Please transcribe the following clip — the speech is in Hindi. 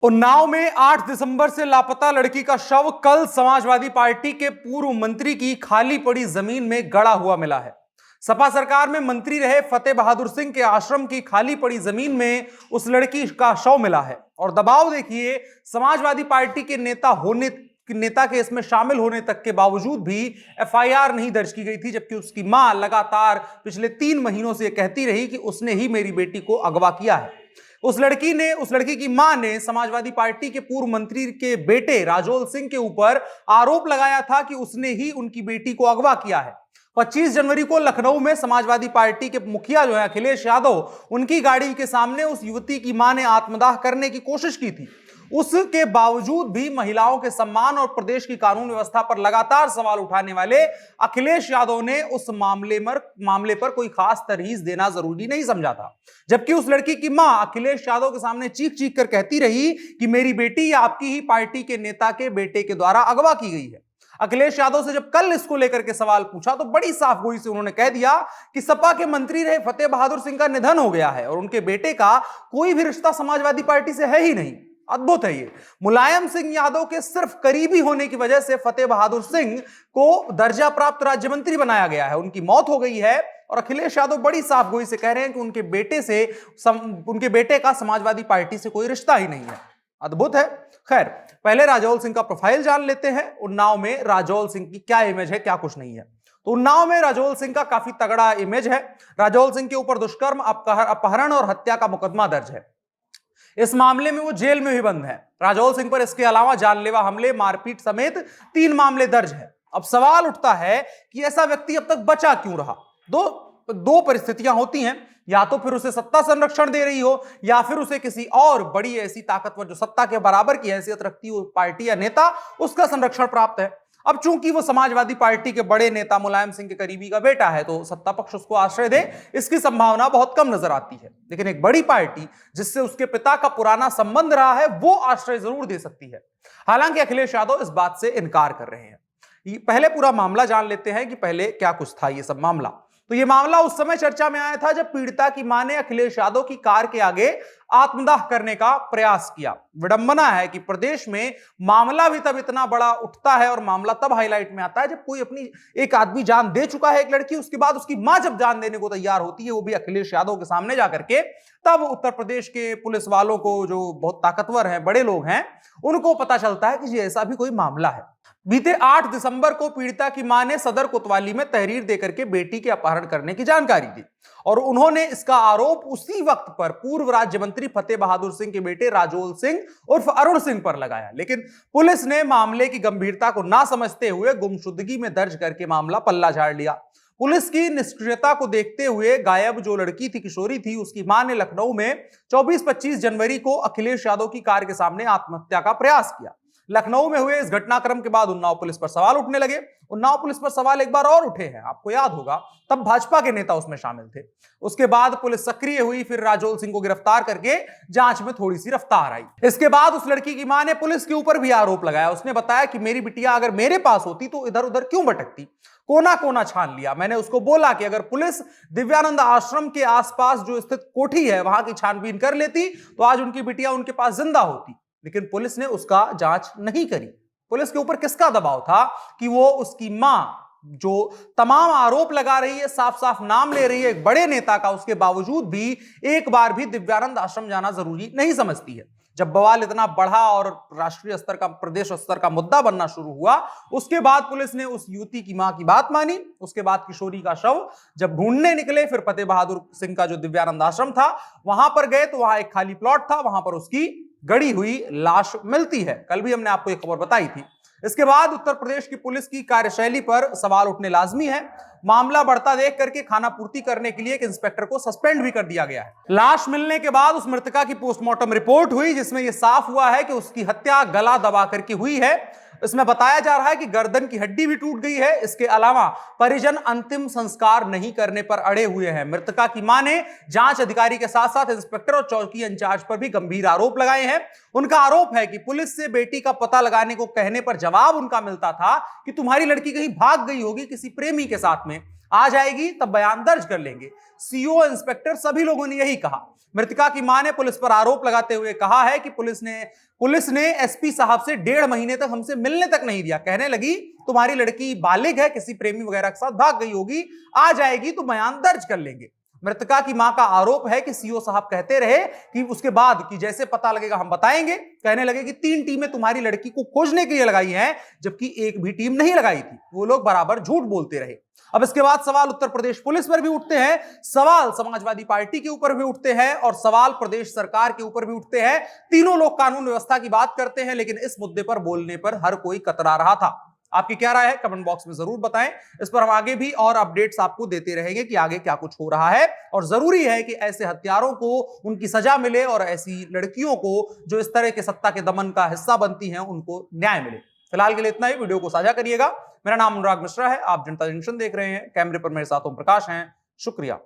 उन्नाव में 8 दिसंबर से लापता लड़की का शव कल समाजवादी पार्टी के पूर्व मंत्री की खाली पड़ी जमीन में गड़ा हुआ मिला है। सपा सरकार में मंत्री रहे फतेह बहादुर सिंह के आश्रम की खाली पड़ी जमीन में उस लड़की का शव मिला है। और दबाव देखिए, समाजवादी पार्टी के नेता के इसमें शामिल होने तक के बावजूद भी एफआईआर नहीं दर्ज की गई थी, जबकि उसकी मां लगातार पिछले 3 महीनों से कहती रही कि उसने ही मेरी बेटी को अगवा किया है। उस लड़की की मां ने समाजवादी पार्टी के पूर्व मंत्री के बेटे राजोल सिंह के ऊपर आरोप लगाया था कि उसने ही उनकी बेटी को अगवा किया है। 25 जनवरी को लखनऊ में समाजवादी पार्टी के मुखिया जो है अखिलेश यादव, उनकी गाड़ी के सामने उस युवती की मां ने आत्मदाह करने की कोशिश की थी। उसके बावजूद भी महिलाओं के सम्मान और प्रदेश की कानून व्यवस्था पर लगातार सवाल उठाने वाले अखिलेश यादव ने उस मामले पर कोई खास तरहीज देना जरूरी नहीं समझा था, जबकि उस लड़की की मां अखिलेश यादव के सामने चीख चीख कर कहती रही कि मेरी बेटी आपकी ही पार्टी के नेता के बेटे के द्वारा अगवा की गई है। अखिलेश यादव से जब कल इसको लेकर के सवाल पूछा तो बड़ी साफ गोई से उन्होंने कह दिया कि सपा के मंत्री रहे फतेह बहादुर सिंह का निधन हो गया है और उनके बेटे का कोई भी रिश्ता समाजवादी पार्टी से है ही नहीं। अद्भुत है ये। मुलायम सिंह यादव के सिर्फ करीबी होने की वजह से फतेह बहादुर सिंह को दर्जा प्राप्त राज्य मंत्री बनाया गया है। उनकी मौत हो गई है और अखिलेश यादव बड़ी साफ गोई से कह रहे हैं कि उनके बेटे का समाजवादी पार्टी से कोई रिश्ता ही नहीं है। अद्भुत है। खैर, पहले राजौल सिंह का प्रोफाइल जान लेते हैं। उन्नाव में राजौल सिंह की क्या इमेज है, क्या कुछ नहीं है। तो उन्नाव में राजौल सिंह का काफी तगड़ा इमेज है। राजौल सिंह के ऊपर दुष्कर्म, अपहरण और हत्या का मुकदमा दर्ज है। इस मामले में वो जेल में भी बंद है। राजौल सिंह पर इसके अलावा जानलेवा हमले, मारपीट समेत 3 मामले दर्ज है। अब सवाल उठता है कि ऐसा व्यक्ति अब तक बचा क्यों रहा। दो परिस्थितियां होती हैं, या तो फिर उसे सत्ता संरक्षण दे रही हो या फिर उसे किसी और बड़ी ऐसी ताकतवर जो सत्ता के बराबर की हैसियत रखती हो पार्टी या नेता, उसका संरक्षण प्राप्त है। अब चूंकि वो समाजवादी पार्टी के बड़े नेता मुलायम सिंह के करीबी का बेटा है तो सत्ता पक्ष उसको आश्रय दे, इसकी संभावना बहुत कम नजर आती है। लेकिन एक बड़ी पार्टी जिससे उसके पिता का पुराना संबंध रहा है वो आश्रय जरूर दे सकती है। हालांकि अखिलेश यादव इस बात से इनकार कर रहे हैं। पहले पूरा मामला जान लेते हैं कि पहले क्या कुछ था ये सब मामला। तो ये मामला उस समय चर्चा में आया था जब पीड़िता की मां ने अखिलेश यादव की कार के आगे आत्मदाह करने का प्रयास किया। विडंबना है कि प्रदेश में मामला भी तब इतना बड़ा उठता है और मामला तब हाईलाइट में आता है जब कोई एक आदमी जान दे चुका है, एक लड़की, उसके बाद उसकी मां जब जान देने को तैयार होती है, वो भी अखिलेश यादव के सामने जाकर के, तब उत्तर प्रदेश के पुलिस वालों को, जो बहुत ताकतवर हैं, बड़े लोग हैं, उनको पता चलता है कि ऐसा भी कोई मामला है। बीते 8 दिसंबर को पीड़िता की मां ने सदर कोतवाली में तहरीर देकर के बेटी के अपहरण करने की जानकारी दी और उन्होंने इसका आरोप उसी वक्त पर पूर्व राज्य मंत्री फतेह बहादुर सिंह के बेटे राजौल सिंह उर्फ अरुण सिंह पर लगाया। लेकिन पुलिस ने मामले की गंभीरता को ना समझते हुए गुमशुदगी में दर्ज करके मामला पल्ला झाड़ लिया। पुलिस की निष्क्रियता को देखते हुए गायब जो लड़की थी, किशोरी थी, उसकी मां ने लखनऊ में 24-25 जनवरी को अखिलेश यादव की कार के सामने आत्महत्या का प्रयास किया। लखनऊ में हुए इस घटनाक्रम के बाद उन्नाव पुलिस पर सवाल उठने लगे। उन्नाव पुलिस पर सवाल एक बार और उठे हैं, आपको याद होगा, तब भाजपा के नेता उसमें शामिल थे। उसके बाद पुलिस सक्रिय हुई, फिर राजौल सिंह को गिरफ्तार करके जांच में थोड़ी सी रफ्तार आई। इसके बाद उस लड़की की मां ने पुलिस के ऊपर भी आरोप लगाया। उसने बताया कि मेरी बिटिया अगर मेरे पास होती तो इधर उधर क्यों भटकती, कोना कोना छान लिया। मैंने उसको बोला कि अगर पुलिस दिव्यानंद आश्रम के आसपास जो स्थित कोठी है वहां की छानबीन कर लेती तो आज उनकी बिटिया उनके पास जिंदा होती। लेकिन पुलिस ने उसका जांच नहीं करी। पुलिस के ऊपर किसका दबाव था कि वो उसकी मां, जो तमाम आरोप लगा रही है, साफ साफ नाम ले रही है एक बड़े नेता का, उसके बावजूद भी एक बार भी दिव्यानंद आश्रम जाना जरूरी नहीं समझती है। जब बवाल इतना बढ़ा और राष्ट्रीय स्तर का, प्रदेश स्तर का मुद्दा बनना शुरू हुआ, उसके बाद पुलिस ने उस युवती की मां की बात मानी। उसके बाद किशोरी का शव जब ढूंढने निकले, फिर फतेह बहादुर सिंह का जो दिव्यानंद आश्रम था वहां पर गए तो वहां एक खाली प्लॉट था, वहां पर उसकी गड़ी हुई लाश मिलती है। कल भी हमने आपको एक खबर बताई थी। इसके बाद उत्तर प्रदेश की पुलिस की कार्यशैली पर सवाल उठने लाजमी है। मामला बढ़ता देख करके खाना पूर्ति करने के लिए एक इंस्पेक्टर को सस्पेंड भी कर दिया गया है। लाश मिलने के बाद उस मृतका की पोस्टमार्टम रिपोर्ट हुई जिसमें यह साफ हुआ है कि उसकी हत्या गला दबा करके हुई है। इसमें बताया जा रहा है कि गर्दन की हड्डी भी टूट गई है। इसके अलावा परिजन अंतिम संस्कार नहीं करने पर अड़े हुए हैं। मृतका की मां ने जांच अधिकारी के साथ साथ इंस्पेक्टर और चौकी इंचार्ज पर भी गंभीर आरोप लगाए हैं। उनका आरोप है कि पुलिस से बेटी का पता लगाने को कहने पर जवाब उनका मिलता था कि तुम्हारी लड़की कहीं भाग गई होगी किसी प्रेमी के साथ में। आ जाएगी तब बयान दर्ज कर लेंगे। सीओ, इंस्पेक्टर सभी लोगों ने यही कहा। मृतका की मां ने पुलिस पर आरोप लगाते हुए कहा है कि पुलिस ने एसपी साहब से 1.5 महीने तक हमसे मिलने तक नहीं दिया। कहने लगी तुम्हारी लड़की बालिग है, किसी प्रेमी वगैरह के साथ भाग गई होगी, आ जाएगी तो बयान दर्ज कर लेंगे। मृतका की मां का आरोप है कि सीओ साहब कहते रहे कि उसके बाद कि जैसे पता लगेगा हम बताएंगे। कहने लगे कि 3 टीमें तुम्हारी लड़की को खोजने के लिए लगाई हैं, जबकि एक भी टीम नहीं लगाई थी। वो लोग बराबर झूठ बोलते रहे। अब इसके बाद सवाल उत्तर प्रदेश पुलिस पर भी उठते हैं, सवाल समाजवादी पार्टी के ऊपर भी उठते हैं और सवाल प्रदेश सरकार के ऊपर भी उठते हैं। तीनों लोग कानून व्यवस्था की बात करते हैं, लेकिन इस मुद्दे पर बोलने पर हर कोई कतरा रहा था। आपकी क्या राय है कमेंट बॉक्स में जरूर बताएं। इस पर हम आगे भी और अपडेट्स आपको देते रहेंगे कि आगे क्या कुछ हो रहा है, और जरूरी है कि ऐसे हत्यारों को उनकी सजा मिले और ऐसी लड़कियों को जो इस तरह के सत्ता के दमन का हिस्सा बनती हैं उनको न्याय मिले। फिलहाल के लिए इतना ही। वीडियो को साझा करिएगा। मेरा नाम अनुराग मिश्रा है, आप जनता जंक्शन देख रहे हैं। कैमरे पर मेरे साथ ओम प्रकाश हैं। शुक्रिया।